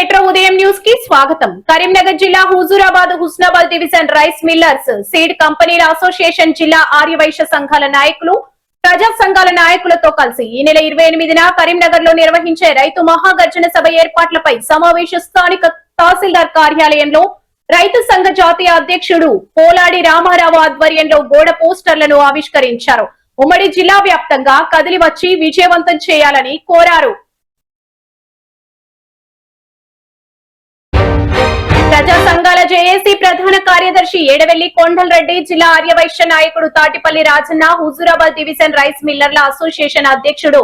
Metro ఉదయం news కి స్వాగతం. కరీంనగర్ జిల్లా Huzurabad Husnabad division rice millers seed కంపెనీల అసోసియేషన్ జిల్లా ఆర్యవైశ్య సంఘాల నాయకులు ప్రజా సంఘాల నాయకులతో కలిసి ఈ నెల 28న కరీంనగర్ లో నిర్వహించే రైతు మహాగర్జన సభ ఏర్పాట్లపై సమావేశ స్థానిక తహసీల్దార్ కార్యాలయంలో రైతు సంఘ జాతీయ అధ్యక్షుడు పోలాడి రామారావు ఆధ్వర్యంలో గోడ పోస్టర్లను ఆవిష్కరించారు. ఉమ్మడి జిల్లా వ్యాప్తంగా కదిలి వచ్చి విజయవంతం చేయాలని కోరారు. ప్రజా సంఘాల జేఏసీ ప్రధాన కార్యదర్శి ఏడవెల్లి కొండలరెడ్డి, జిల్లా ఆర్యవైశ్య నాయకుడు తాటిపల్లి రాజన్న, హుజూరాబాద్ డివిజన్ రైస్ మిల్లర్ల అసోసియేషన్ అధ్యక్షుడు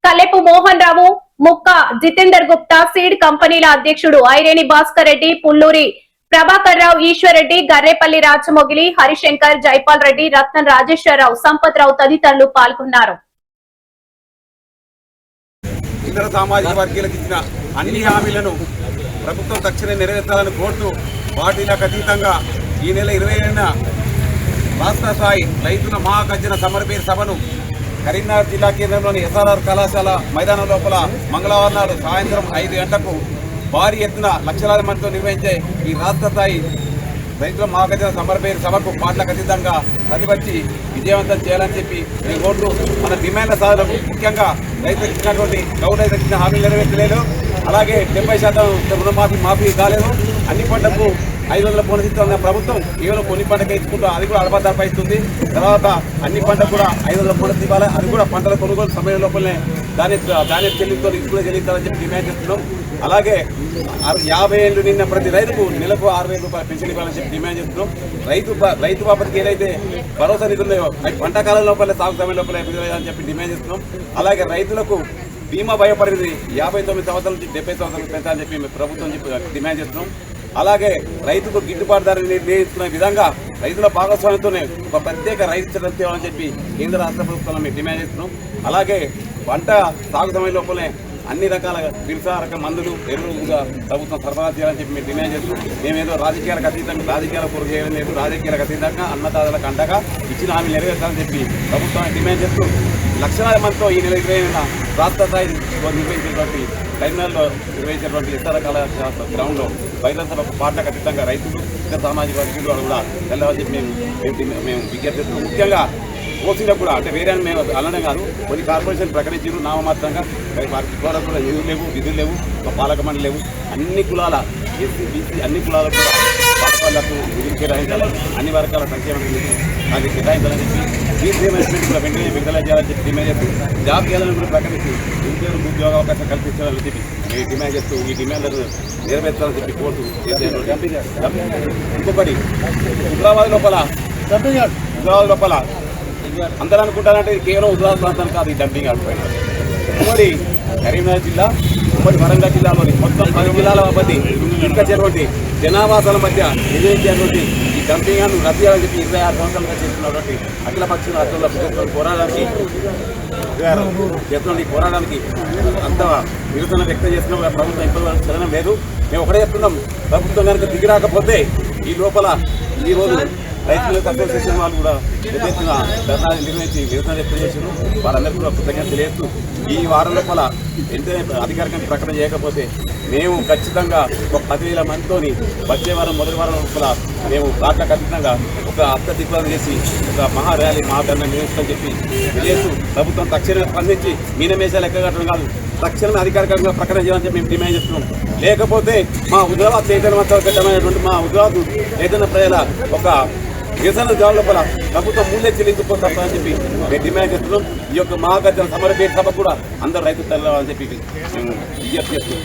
కల్లెపు మోహన్ రావు, ముక్క జితేందర్ గుప్తా, సీడ్ కంపెనీల అధ్యక్షుడు ఐరేని భాస్కర్ రెడ్డి, పుల్లూరి ప్రభాకర్ రావు, ఈశ్వర్ రెడ్డి, గర్రేపల్లి రాజమొగిలి, హరిశంకర్, జైపాల్ రెడ్డి, రత్నం రాజేశ్వరరావు, సంపత్ రావు తదితరులు పాల్గొన్నారు. ఇతర సామాజిక వర్గాలకు ఇచ్చిన అన్ని హామీలను ప్రభుత్వం తక్షణమే నెరవేర్చాలని కోరుతూ పార్టీలకు అతీతంగా ఈ నెల 27న రాష్ట్ర స్థాయి రైతుల మహాగర్జన సమర్పణ సభను కరీంనగర్ జిల్లా కేంద్రంలోని ఎస్ఆర్ఆర్ కళాశాల మైదానం లోపల మంగళవారం నాడు సాయంత్రం 5 గంటలకు భారీ ఎత్తున లక్షలాది మందితో నిర్వహించే ఈ రాష్ట్ర స్థాయి రైతుల మహాగర్జన సమర్పణ సభకు పార్టీలకు అతీతంగా ప్రతిపచ్చి విజయవంతం చేయాలని చెప్పి మేము కోరుతూ మన డిమాండ్ల సాధనకు ముఖ్యంగా రైతులకు ఇచ్చినటువంటి గౌరవ ఇచ్చిన హామీలు నెరవేర్చలేదు. అలాగే 70% రుణమాఫీ కాలేదు. అన్ని పంటలకు 500 బోనస్ ఇస్తున్న ప్రభుత్వం కేవలం కొన్ని పంటకే ఇచ్చుకుంటూ అది కూడా అడపదడప ఇస్తుంది. తర్వాత అన్ని పంటకు కూడా 500 బోనస్ ఇవ్వాలి. అది కూడా పంటల కొనుగోలు సమయం లోపలనే దాని చెల్లింపుతో ఇప్పుడు చెల్లించాలని చెప్పి డిమాండ్ చేస్తున్నాం. అలాగే 50 ఏళ్ళు నిన్న ప్రతి రైతుకు నెలకు 6,000 రూపాయలు పెన్షన్ ఇవ్వాలని చెప్పి డిమాండ్ చేస్తున్నాం. రైతు బాపతికి ఏదైతే భరోసా నిధులు ఉన్నాయో అవి పంట కాలం లోపలే సాగు సమయం లోపలే అని చెప్పి డిమాండ్ చేస్తున్నాం. అలాగే రైతులకు బీమా భయపడేది 59 సంవత్సరాల నుంచి 70 సంవత్సరాలకు పెంచాలని చెప్పి ప్రభుత్వం డిమాండ్ చేస్తున్నాం. అలాగే రైతుకు గిట్టుబాటు ధర నిర్ణయించుకునే విధంగా రైతుల భాగస్వామ్యంతోనే ఒక ప్రత్యేక రైతు చట్టం తేవాలని చెప్పి కేంద్ర రాష్ట్ర ప్రభుత్వాలను మేము డిమాండ్ చేస్తున్నాం. అలాగే పంట సాగు సమయం లోపలే అన్ని రకాల విరుసారక మందులు ఎరువులుగా ప్రభుత్వం సరఫరా చేయాలని చెప్పి మేము డిమాండ్ చేస్తున్నాం. మేమేదో రాజకీయాలకు అతీతంగా రాజకీయాల పూర్తి చేయడం లేదు. రాజకీయాలకు అతీతంగా అన్నదాతలకు అండగా ఇచ్చిన హామీ నెరవేర్చాలని చెప్పి ప్రభుత్వాన్ని డిమాండ్ చేస్తూ లక్షలాది మందితో ఈ నెల 20న రాష్ట్ర స్థాయి నిర్వహించినటువంటి కరీంనగర్లో నిర్వహించినటువంటి ఎస్ఆర్ఆర్ కళాశాల గ్రౌండ్లో బహిరంగ సభ పార్టీలకు అతీతంగా రైతులు ఇతర సామాజిక వర్గాలు కూడా వెళ్ళాలని చెప్పి మేము విజ్ఞప్తి చేస్తున్నాం. ముఖ్యంగా ఓసీలకు కూడా అంటే వేరే మేము అనడం కాదు, కొన్ని కార్పొరేషన్ ప్రకటించారు నామమాత్రంగా. వారికి కూడా నిధులు లేవు, విధులు లేవు, పాలక మండలి లేవు. అన్ని కులాల ఎస్సీ బీసీ అన్ని కులాలకు కూడా వాళ్లకు నిధులు కేటాయించాలని, అన్ని వర్గాల సంక్షేమ నిధులు అది కేటాయించాలని చెప్పి ఫీజు రియంబర్స్మెంట్ కూడా వెంటనే విడుదల చేయాలని చెప్పి డిమాండ్ చేస్తూ జాబ్ చేయాలని కూడా ప్రకటించి నిరుద్యోగులకు ఉద్యోగ అవకాశం కల్పించాలని చెప్పి మేము డిమాండ్ చేస్తూ ఈ డిమాండ్లను నెరవేర్చాలని చెప్పి కోరుతూ ఇంకొకటి హుజూరాబాద్ లోపల అందరూ అనుకుంటారంటే కేవలం హుజూరాబాద్ ప్రాంతానికి కాదు ఈ డంపింగ్ ఆడిపోయింది. ఉమ్మడి కరీంనగర్ జిల్లా, ఉమ్మడి వరంగల్ జిల్లాలోని మొత్తం 10 జిల్లాల మధ్య తీసుకొచ్చేటువంటి జనావాసాల మధ్య నిర్వహించేటువంటి ఈ డంపింగ్ ను రద్దు చేయాలని చెప్పి 26 సంవత్సరాలుగా చేస్తున్నటువంటి అఖిల పక్షుల అర్థంలో పోరాడానికి అంత నిరసన వ్యక్తం చేస్తున్నాం. ప్రభుత్వం ఇప్పటివరకు చలనం లేదు. మేము ఒకటే చెప్తున్నాం, ప్రభుత్వం కనుక దిగి రాకపోతే ఈ లోపల ఈరోజు రైతులకు అసోసియేషన్ వాళ్ళు కూడా ఎత్తున ధర్నాలు నిర్వహించి నిరసన వ్యక్తం చేశారు. వాళ్ళందరికీ కూడా కృతజ్ఞత తెలియజేస్తూ ఈ వారం లోపల వెంటనే అధికారికంగా ప్రకటన చేయకపోతే మేము ఖచ్చితంగా ఒక 10,000 మందితో వచ్చే వారం మొదటి వారం లోపల మేము పార్టీలకు అతీతంగా ఒక అత్యధిక్లం చేసి ఒక మహా ర్యాలీ మహాధర్నా నిర్వహిస్తామని చెప్పి తెలియజేస్తూ ప్రభుత్వం తక్షణమే స్పందించి మీనమేషాలు ఎక్కగట్టడం కాదు, తక్షణమే అధికారికంగా ప్రకటన చేయాలని చెప్పి మేము డిమాండ్ చేస్తున్నాం. లేకపోతే మా హుజూరాబాద్ చైతన్యవంతమైన మా హుజూరాబాద్ చైతన్య ప్రజల ఒక నిరసన జవాబు లోపల ప్రభుత్వం మూల్యం చెల్లించుకోవాలని చెప్పి మేము డిమాండ్ చేస్తున్నాం. ఈ యొక్క మహాగర్జన సమర్పణ సభ కూడా అందరూ రైతులు తెలవాలని చెప్పి మేము విజ్ఞప్తి చేస్తున్నాం.